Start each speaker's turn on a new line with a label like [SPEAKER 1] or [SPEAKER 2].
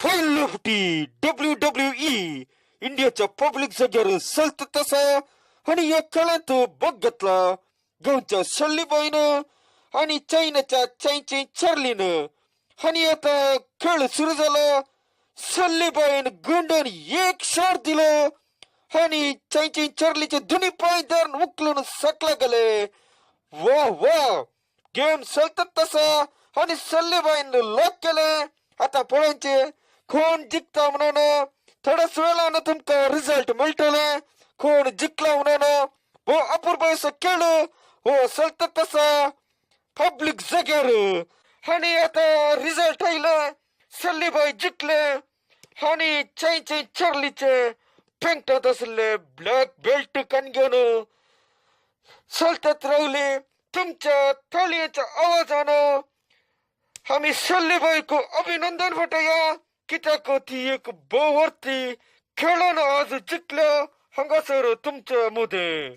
[SPEAKER 1] पहिलं फुटी WWE इंडियाच्या पब्लिक जागेवर सलत तसा आणि या खेळात बघितला गावच्या सल्लीबाईनं आणि चायनाच्या चाई चार्लीनं आणि आता खेळ सुरू झाला. सल्लीबाईन गुंडन एक शॉट दिलं आणि चाई चार्लीचे दोन्ही पाय धरून उकलून सकला गेले. वा वा गेम सलत तसा आणि सल्लीबाईन लॉक केले. आता पळायचे कोण जिंकता म्हणून थोड्याच वेळानं तुमका रिझल्ट मिळतले. कोण जिंकला म्हणून हो अपूर्व असं खेळ हो सलत तसा पब्लिक जागेवर आणि आता रिझल्ट आलं. सल्लीबाई जिंकले आणि चाई चार्लीचे पेंगटात असले ब्लॅक बेल्ट कणग्यानं सलतत राहिले. तुमच्या थाळीच्या आवाजानं आम्ही सल्लीबाई को अभिनंदन वाटूया की त्या ती एक बहुवर्ती खेळानं आज जिंकलं हंगासर तुमच्या मध्ये.